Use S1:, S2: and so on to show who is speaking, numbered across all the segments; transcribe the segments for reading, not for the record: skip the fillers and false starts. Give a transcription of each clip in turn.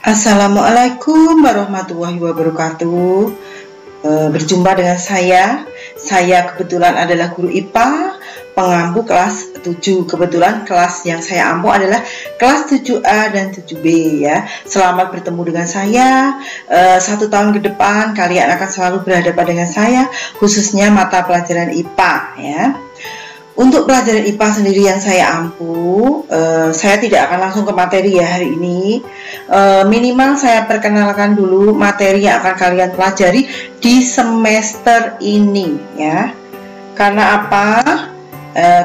S1: Assalamualaikum warahmatullahi wabarakatuh. Berjumpa dengan saya kebetulan adalah guru IPA pengampu kelas 7. Kebetulan kelas yang saya ampu adalah kelas 7A dan 7B ya. Selamat bertemu dengan saya. 1 tahun ke depan kalian akan selalu berhadapan dengan saya, khususnya mata pelajaran IPA ya. Untuk pelajaran IPA sendiri yang saya ampu, saya tidak akan langsung ke materi ya hari ini. Minimal saya perkenalkan dulu materi yang akan kalian pelajari di semester ini ya. Karena apa?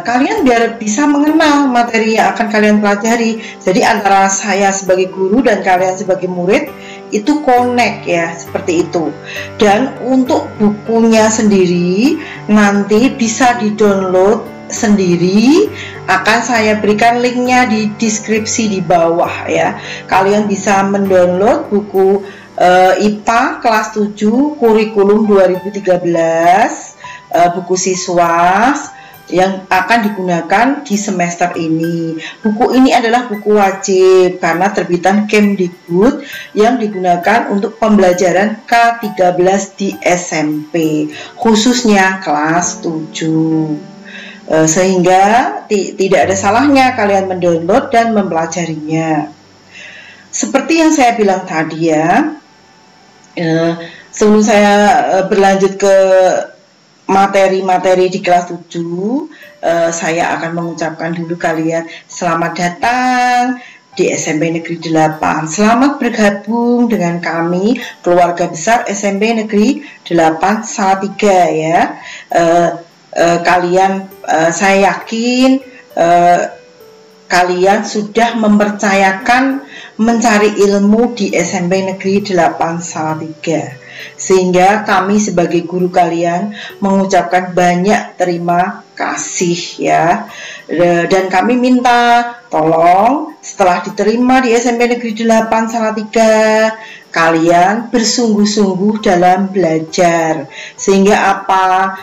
S1: Kalian biar bisa mengenal materi yang akan kalian pelajari. Jadi antara saya sebagai guru dan kalian sebagai murid itu connect ya, seperti itu. Dan untuk bukunya sendiri nanti bisa di-download sendiri, akan saya berikan linknya di deskripsi di bawah ya. Kalian bisa mendownload buku IPA kelas 7 kurikulum 2013 buku siswa yang akan digunakan di semester ini. Buku ini adalah buku wajib karena terbitan Kemdikbud yang digunakan untuk pembelajaran K13 di SMP, khususnya kelas 7. Sehingga tidak ada salahnya kalian mendownload dan mempelajarinya. Seperti yang saya bilang tadi ya, sebelum saya berlanjut ke materi-materi di kelas 7, saya akan mengucapkan dulu kalian selamat datang di SMP Negeri 8. Selamat bergabung dengan kami, keluarga besar SMP Negeri 8 Salatiga ya. Saya yakin kalian sudah mempercayakan mencari ilmu di SMP Negeri 8 Salatiga, sehingga kami sebagai guru kalian mengucapkan banyak terima kasih ya. Dan kami minta tolong setelah diterima di SMP Negeri 8 Salatiga, kalian bersungguh-sungguh dalam belajar, sehingga apa,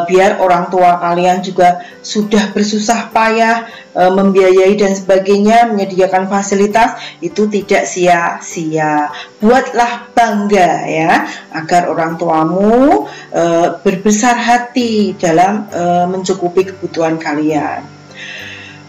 S1: biar orang tua kalian juga sudah bersusah payah membiayai dan sebagainya, menyediakan fasilitas, itu tidak sia-sia. Buatlah bangga ya, agar orang tuamu berbesar hati dalam mencukupi kebutuhan kalian.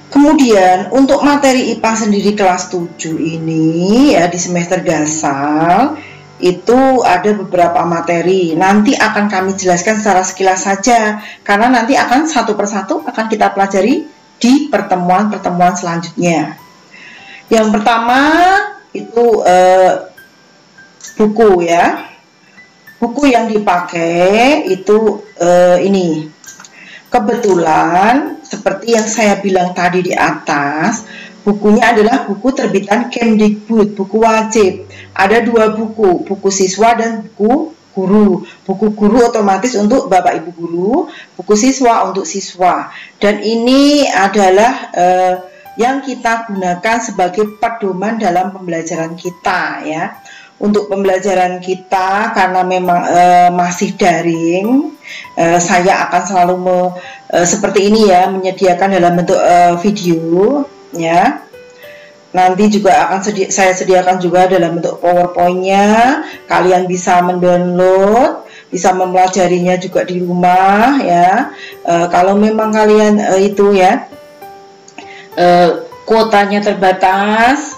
S1: Kemudian untuk materi IPA sendiri kelas 7 ini ya, di semester dasar itu ada beberapa materi. Nanti akan kami jelaskan secara sekilas saja, karena nanti akan satu persatu akan kita pelajari di pertemuan-pertemuan selanjutnya. Yang pertama itu buku ya. Buku yang dipakai itu ini. Kebetulan seperti yang saya bilang tadi di atas, bukunya adalah buku terbitan Kemdikbud, buku wajib. Ada 2 buku, buku siswa dan buku guru. Buku guru otomatis untuk Bapak Ibu guru, buku siswa untuk siswa. Dan ini adalah yang kita gunakan sebagai pedoman dalam pembelajaran kita ya. Untuk pembelajaran kita, karena memang masih daring, saya akan selalu seperti ini ya, menyediakan dalam bentuk video ya. Nanti juga akan saya sediakan juga dalam bentuk PowerPoint-nya. Kalian bisa mendownload, bisa mempelajarinya juga di rumah ya. Kalau memang kalian itu ya kuotanya terbatas,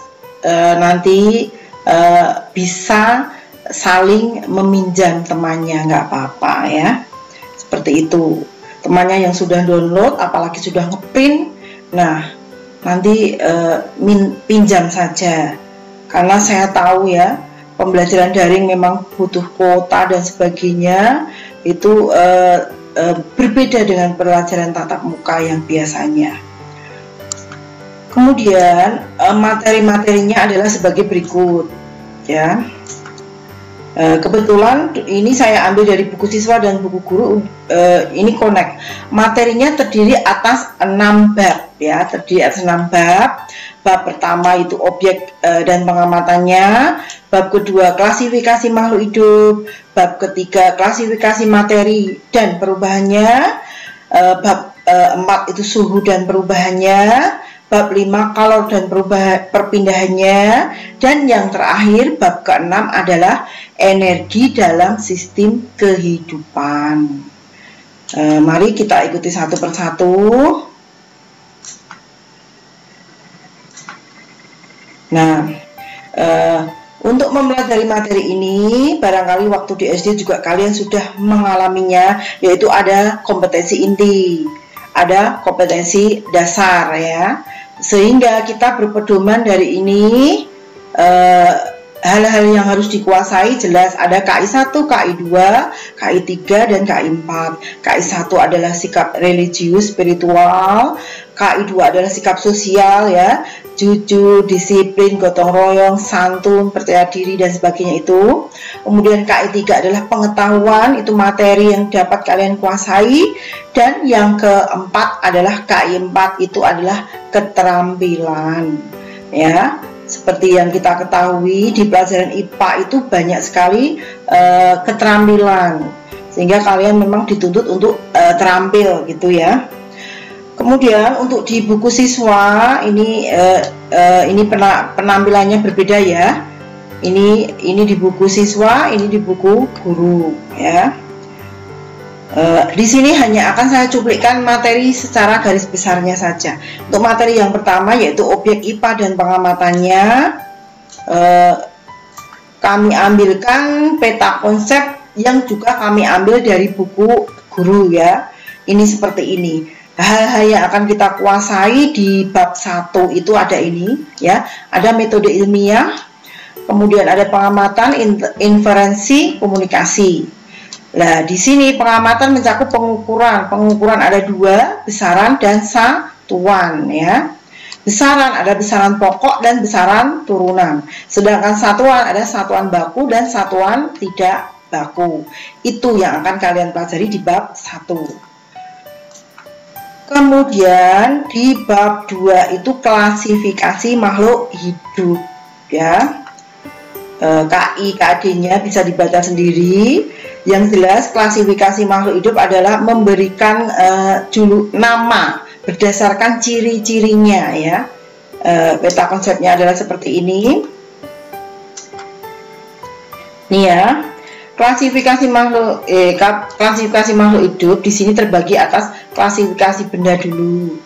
S1: nanti bisa saling meminjam temannya, nggak apa-apa ya, seperti itu. Temannya yang sudah download apalagi sudah ngeprint, nah nanti pinjam saja, karena saya tahu ya pembelajaran daring memang butuh kuota dan sebagainya, itu berbeda dengan pelajaran tatap muka yang biasanya. Kemudian materi-materinya adalah sebagai berikut ya. Kebetulan ini saya ambil dari buku siswa dan buku guru, ini connect. Materinya terdiri atas 6 bab ya, terdiri atas 6 bab. Bab pertama itu objek dan pengamatannya, bab kedua klasifikasi makhluk hidup, bab ketiga klasifikasi materi dan perubahannya, bab 4 itu suhu dan perubahannya, bab 5 kalor dan perpindahannya, dan yang terakhir bab ke-6 adalah energi dalam sistem kehidupan. Mari kita ikuti satu persatu. Nah, untuk mempelajari materi ini, barangkali waktu di SD juga kalian sudah mengalaminya, yaitu ada kompetensi inti, ada kompetensi dasar ya. Sehingga kita berpedoman dari ini hal-hal yang harus dikuasai jelas ada KI 1, KI 2, KI 3, dan KI 4. KI 1 adalah sikap religius spiritual, KI 2 adalah sikap sosial ya, jujur, disiplin, gotong royong, santun, percaya diri, dan sebagainya itu. Kemudian KI 3 adalah pengetahuan, itu materi yang dapat kalian kuasai. Dan yang keempat adalah KI 4, itu adalah keterampilan ya. Seperti yang kita ketahui di pelajaran IPA itu banyak sekali keterampilan, sehingga kalian memang dituntut untuk terampil gitu ya. Kemudian untuk di buku siswa ini penampilannya berbeda ya. Ini di buku siswa, ini di buku guru ya. Di sini hanya akan saya cuplikkan materi secara garis besarnya saja. Untuk materi yang pertama yaitu objek IPA dan pengamatannya, kami ambilkan peta konsep yang juga kami ambil dari buku guru ya. Ini seperti ini. Hal-hal yang akan kita kuasai di bab 1 itu ada ini ya. Ada metode ilmiah, kemudian ada pengamatan, inferensi, komunikasi. Nah, di sini pengamatan mencakup pengukuran. Pengukuran ada 2, besaran dan satuan ya. Besaran ada besaran pokok dan besaran turunan. Sedangkan satuan ada satuan baku dan satuan tidak baku. Itu yang akan kalian pelajari di bab 1. Kemudian di bab 2 itu klasifikasi makhluk hidup ya. KI, KD-nya bisa dibaca sendiri. Yang jelas klasifikasi makhluk hidup adalah memberikan nama berdasarkan ciri-cirinya ya. Peta konsepnya adalah seperti ini. Nih ya. Klasifikasi makhluk hidup di sini terbagi atas klasifikasi benda dulu.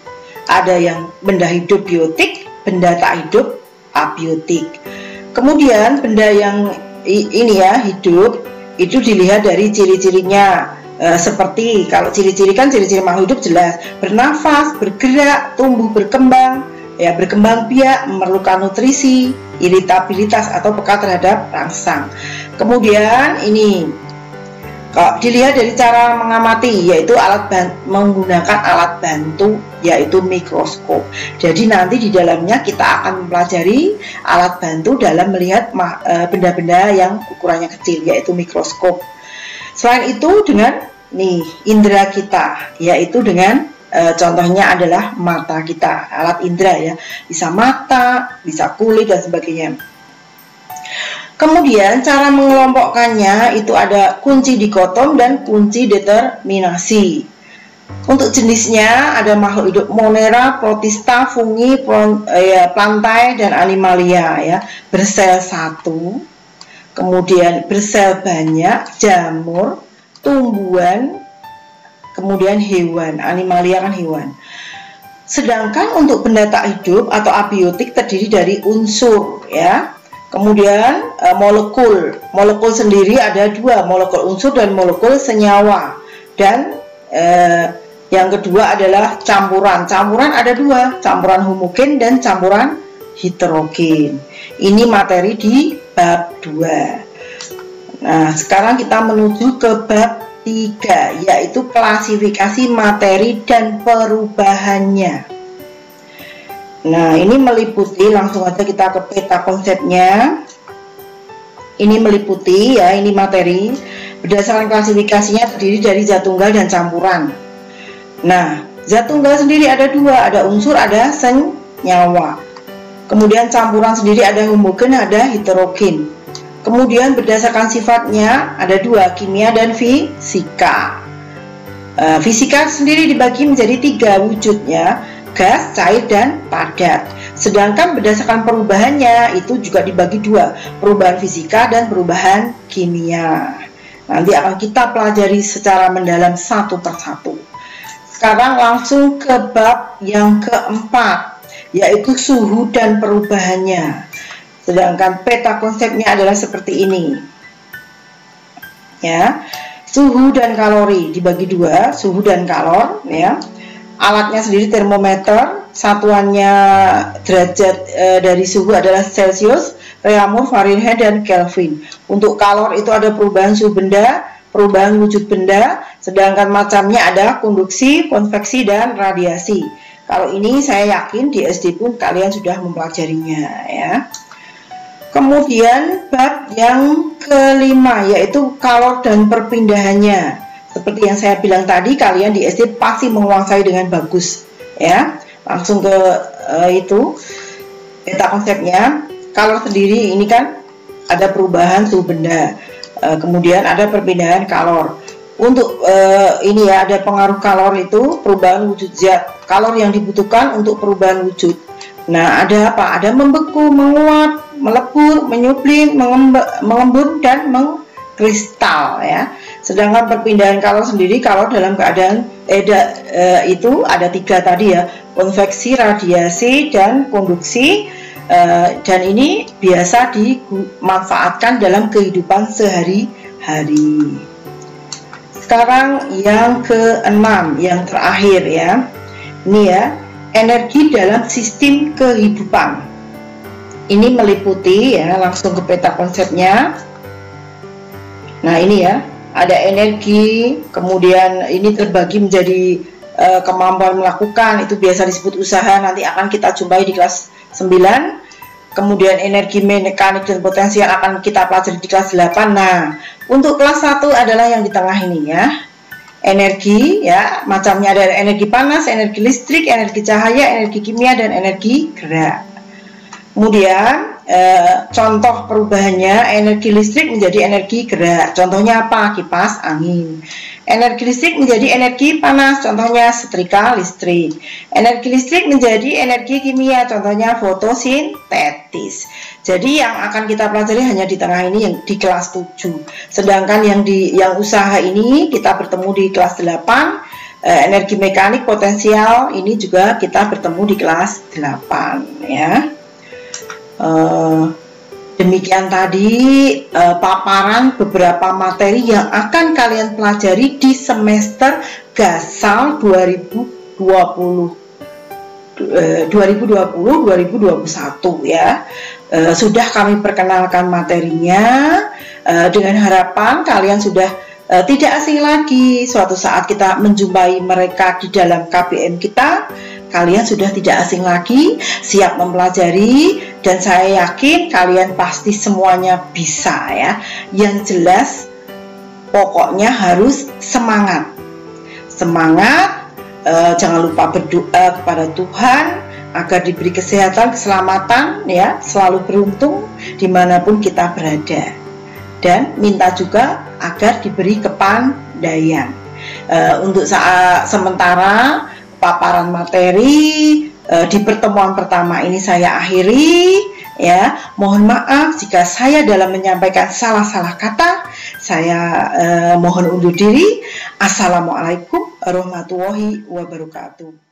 S1: Ada yang benda hidup biotik, benda tak hidup abiotik. Kemudian benda yang ini ya hidup itu dilihat dari ciri-cirinya. Seperti kalau ciri-ciri kan ciri-ciri makhluk hidup jelas, bernafas, bergerak, tumbuh, berkembang, ya berkembang biak, memerlukan nutrisi, iritabilitas atau peka terhadap rangsang. Kemudian ini kalau dilihat dari cara mengamati, yaitu menggunakan alat bantu, yaitu mikroskop. Jadi nanti di dalamnya kita akan mempelajari alat bantu dalam melihat benda-benda yang ukurannya kecil, yaitu mikroskop. Selain itu dengan indera kita, yaitu dengan contohnya adalah mata kita, alat indera ya, bisa mata, bisa kulit dan sebagainya. Kemudian cara mengelompokkannya itu ada kunci dikotom dan kunci determinasi. Untuk jenisnya ada makhluk hidup monera, protista, fungi, plantae, dan animalia ya. Bersel 1, kemudian bersel banyak, jamur, tumbuhan, kemudian hewan. Animalia kan hewan. Sedangkan untuk benda tak hidup atau abiotik terdiri dari unsur ya. Kemudian molekul sendiri ada 2, molekul unsur dan molekul senyawa. Dan yang kedua adalah campuran. Campuran ada 2, campuran homogen dan campuran heterogen. Ini materi di bab 2. Nah, sekarang kita menuju ke bab 3, yaitu klasifikasi materi dan perubahannya. Nah, ini meliputi, langsung aja kita ke peta konsepnya. Ini meliputi ya, ini materi. Berdasarkan klasifikasinya terdiri dari zat tunggal dan campuran. Nah, zat tunggal sendiri ada 2, ada unsur, ada senyawa. Kemudian campuran sendiri ada homogen, ada heterogen. Kemudian berdasarkan sifatnya ada 2, kimia dan fisika. Fisika sendiri dibagi menjadi 3 wujudnya. gas, cair, dan padat. Sedangkan berdasarkan perubahannya itu juga dibagi dua, perubahan fisika dan perubahan kimia. Nanti akan kita pelajari secara mendalam satu persatu. Sekarang langsung ke bab yang keempat, yaitu suhu dan perubahannya. Sedangkan peta konsepnya adalah seperti ini. Ya, suhu dan kalori dibagi dua, suhu dan kalor. Ya, alatnya sendiri termometer, satuannya derajat dari suhu adalah Celcius, Reaumur, Fahrenheit, dan Kelvin. Untuk kalor itu ada perubahan suhu benda, perubahan wujud benda, sedangkan macamnya ada konduksi, konveksi, dan radiasi. Kalau ini saya yakin di SD pun kalian sudah mempelajarinya, ya. Kemudian bab yang kelima yaitu kalor dan perpindahannya. Seperti yang saya bilang tadi, kalian di SD pasti menguasai dengan bagus, ya. Langsung ke itu peta konsepnya. Kalor sendiri ini kan ada perubahan suhu benda, kemudian ada perpindahan kalor. Untuk ini ya, ada pengaruh kalor itu perubahan wujud zat. Kalor yang dibutuhkan untuk perubahan wujud. Nah, ada apa? Ada membeku, menguap, melebur, menyublim, mengembun, dan mengkristal, ya. Sedangkan perpindahan kalor sendiri, kalor dalam keadaan itu ada tiga tadi ya, konveksi, radiasi, dan konduksi. Dan ini biasa dimanfaatkan dalam kehidupan sehari-hari. Sekarang yang keenam, yang terakhir ya. Ini ya, energi dalam sistem kehidupan. Ini meliputi ya, langsung ke peta konsepnya. Nah, ini ya, ada energi, kemudian ini terbagi menjadi kemampuan melakukan, itu biasa disebut usaha, nanti akan kita jumpai di kelas 9. Kemudian energi mekanik dan potensial akan kita pelajari di kelas 8. Nah, untuk kelas 1 adalah yang di tengah ini ya. Energi ya, macamnya ada energi panas, energi listrik, energi cahaya, energi kimia, dan energi gerak. Kemudian contoh perubahannya, energi listrik menjadi energi gerak. Contohnya apa? Kipas angin. Energi listrik menjadi energi panas, contohnya setrika listrik. Energi listrik menjadi energi kimia, contohnya fotosintesis. Jadi yang akan kita pelajari hanya di tengah ini, yang di kelas 7. Sedangkan yang usaha ini kita bertemu di kelas 8. Energi mekanik potensial ini juga kita bertemu di kelas 8 ya. Demikian tadi paparan beberapa materi yang akan kalian pelajari di semester Gasal 2020-2021 ya. Sudah kami perkenalkan materinya, dengan harapan kalian sudah tidak asing lagi suatu saat kita menjumpai mereka di dalam KBM kita. Kalian sudah tidak asing lagi, siap mempelajari, dan saya yakin kalian pasti semuanya bisa ya. Yang jelas pokoknya harus semangat. Semangat, jangan lupa berdoa kepada Tuhan agar diberi kesehatan, keselamatan ya, selalu beruntung dimanapun kita berada. Dan minta juga agar diberi kepandaian. Untuk saat sementara paparan materi di pertemuan pertama ini saya akhiri ya. Mohon maaf jika saya dalam menyampaikan salah-salah kata. Saya mohon undur diri. Assalamualaikum warahmatullahi wabarakatuh.